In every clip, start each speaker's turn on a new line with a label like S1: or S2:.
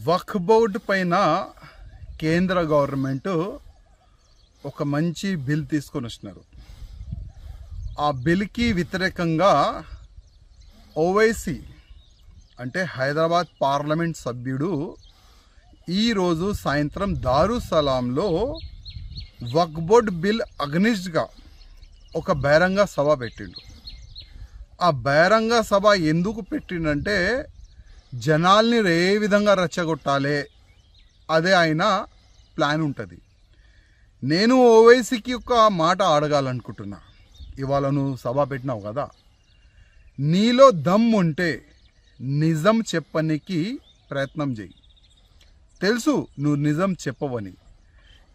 S1: వక్ఫ్ board పైన కేంద్ర government ఒక మంచి బిల్ తీసుకొని వచ్చినారు. ఆ బిల్కి వ్యతిరేకంగా ఓవైసీ అంటే హైదరాబాద్ పార్లమెంట్ సభ్యుడు ఈరోజు సాయంత్రం దారుసలాంలో వక్ఫ్ బోర్డు బిల్ అగ్నిస్ట్గా ఒక బహిరంగ సభ పెట్టిండు. ఆ బహిరంగ సభ ఎందుకు పెట్టిండంటే జనాల్ని ఏ విధంగా రెచ్చగొట్టాలి అదే ఆయన ప్లాన్ ఉంటుంది. నేను ఓవైసీకి ఒక మాట అడగాలనుకుంటున్నా. ఇవాళ నువ్వు సభ పెట్టినావు కదా, నీలో దమ్ ఉంటే నిజం చెప్పనికి ప్రయత్నం చేయి. తెలుసు నువ్వు నిజం చెప్పవని.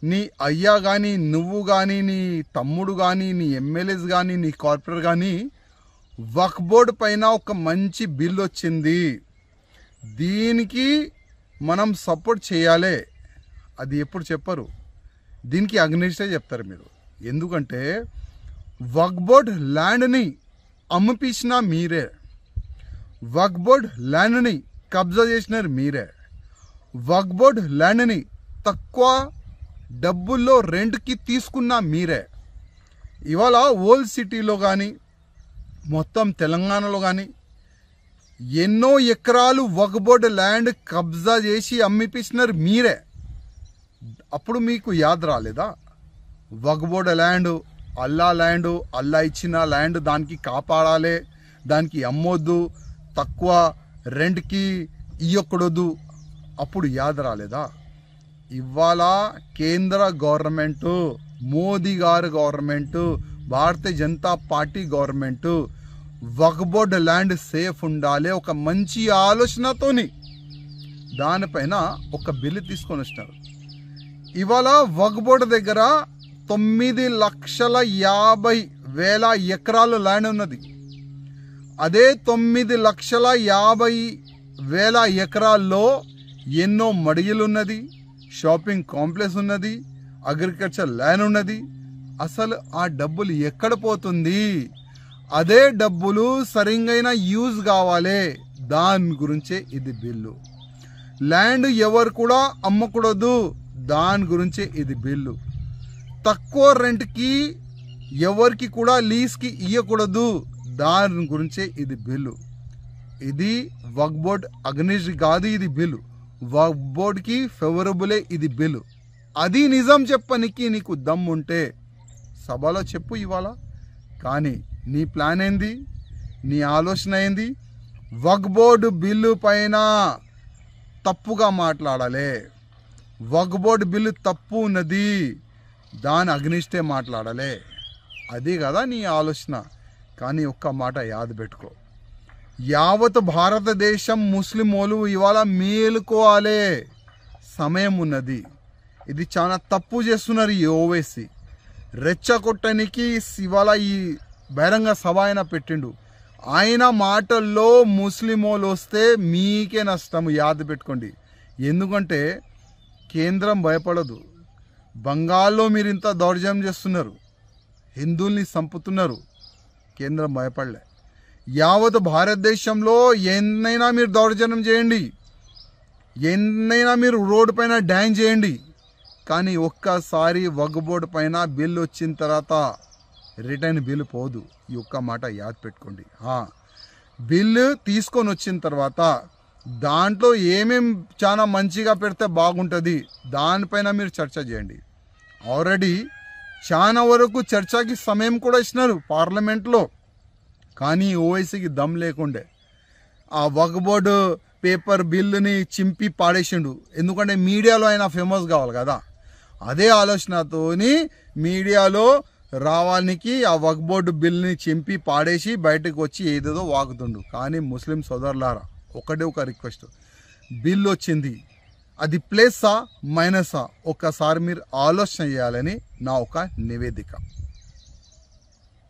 S1: నీ అయ్యా కానీ, నువ్వు కానీ, నీ తమ్ముడు కానీ, నీ ఎమ్మెల్యేస్ కానీ, నీ కార్పొరేటర్ కానీ వక్ఫ్ బోర్డు పైన ఒక మంచి బిల్ వచ్చింది, దీనికి మనం సపోర్ట్ చేయాలి, అది ఎప్పుడు చెప్పరు. దీనికి అగ్నిస్టే చెప్తారు మీరు. ఎందుకంటే వక్ఫ్ బోర్డు ల్యాండ్ని అమ్మిపించిన మీరే, వక్ఫ్ బోర్డు ల్యాండ్ని కబ్జా చేసినారు మీరే, వక్ఫ్ బోర్డు ల్యాండ్ని తక్కువ డబ్బుల్లో రెంట్కి తీసుకున్న మీరే. ఇవాళ ఓల్డ్ సిటీలో కానీ మొత్తం తెలంగాణలో కానీ ఎన్నో ఎకరాలు వక్ఫ్ బోర్డు ల్యాండ్ కబ్జా చేసి అమ్మిపించినారు మీరే. అప్పుడు మీకు యాద్ రాలేదా? వక్ఫ్ బోర్డు ల్యాండ్ అల్లా ఇచ్చిన ల్యాండ్, దానికి కాపాడాలి, దానికి అమ్మొద్దు, తక్కువ రెంట్కి ఇయ్యకూడదు. అప్పుడు యాద్ రాలేదా? ఇవాళ కేంద్ర గవర్నమెంటు, మోదీ గారి government, Bharatiya Janata party government వక్ఫ్ బోర్డు ల్యాండ్ సేఫ్ ఉండాలి ఒక మంచి ఆలోచనతోని దానిపైన ఒక బిల్లు తీసుకొని వచ్చినారు. ఇవాళ వక్ఫ్ బోర్డు దగ్గర 9,50,000 ఎకరాలు ల్యాండ్ ఉన్నది. అదే 9,50,000 ఎకరాల్లో ఎన్నో మడిగలు ఉన్నది, షాపింగ్ కాంప్లెక్స్ ఉన్నది, అగ్రికల్చర్ ల్యాండ్ ఉన్నది. అసలు ఆ డబ్బులు ఎక్కడ పోతుంది? అదే డబ్బులు సరిగైన యూజ్ కావాలి, దాని గురించే ఇది బిల్లు. ల్యాండ్ ఎవరు కూడా అమ్మకూడదు, దాని గురించే ఇది బిల్లు. తక్కువ రెంట్కి ఎవరికి కూడా లీజ్కి ఇవ్వకూడదు, దాని గురించే ఇది బిల్లు. ఇది వక్ఫ్ బోర్డ్ అగ్నిస్ట్ కాదు, ఇది బిల్లు. వక్ఫ్ బోర్డ్కి ఫేవరబులే ఇది బిల్లు. అది నిజం చెప్పనికి నీకు దమ్ము ఉంటే సభలో చెప్పు ఇవాళ. కానీ నీ ప్లాన్ ఏంది? నీ ఆలోచన ఏంది? వక్ఫ్ బోర్డు బిల్లు పైన తప్పుగా మాట్లాడాలి, వక్ఫ్ బోర్డు బిల్లు తప్పు ఉన్నది, దాని అగ్నిస్టే మాట్లాడాలి, అది కదా నీ ఆలోచన. కానీ ఒక్క మాట యాద పెట్టుకో, యావత్ భారతదేశం ముస్లిమోలు ఇవాళ మేలుకోవాలి, సమయం ఉన్నది. ఇది చాలా తప్పు చేస్తున్నారు ఈ ఓవైసీ. రెచ్చగొట్టడానికి ఇవాళ ఈ బహిరంగ సభ ఆయన పెట్టిండు. ఆయన మాటల్లో ముస్లిమోలు వస్తే మీకే నష్టం, యాద పెట్టుకోండి. ఎందుకంటే కేంద్రం భయపడదు. బంగాల్లో మీరు ఇంత దౌర్జన్యం చేస్తున్నారు, హిందువుల్ని చంపుతున్నారు, కేంద్రం భయపడలే. యావత్ భారతదేశంలో ఎన్నైనా మీరు దౌర్జన్యం చేయండి, ఎన్నైనా మీరు రోడ్డు పైన డ్యాన్స్ చేయండి, కానీ ఒక్కసారి వక్ఫ్ బోర్డు పైన బిల్లు వచ్చిన తర్వాత రిటర్న్ బిల్లు పోదు. ఈ ఒక్క మాట యాద్ పెట్టుకోండి. బిల్లు తీసుకొని వచ్చిన తర్వాత దాంట్లో ఏమేం చాలా మంచిగా పెడితే బాగుంటుంది దానిపైన మీరు చర్చ చేయండి. ఆల్రెడీ చాలా వరకు చర్చకి సమయం కూడా ఇచ్చినారు పార్లమెంట్లో, కానీ ఓవైసీకి దమ్ లేకుండే ఆ వక్ఫ్ బోర్డు పేపర్ బిల్లుని చింపి పాడేసిండు. ఎందుకంటే మీడియాలో అయినా ఫేమస్ కావాలి కదా. అదే ఆలోచనతోని మీడియాలో రావానికి ఆ వక్ఫ్ బోర్డు బిల్లుని చింపి పాడేసి బయటకు వచ్చి ఏదేదో వాగుతుండు. కానీ ముస్లిం సోదరులారా, ఒకటే ఒక రిక్వెస్ట్, బిల్లు వచ్చింది, అది ప్లస్సా మైనసా ఒక్కసారి మీరు ఆలోచన చేయాలని నా ఒక నివేదిక.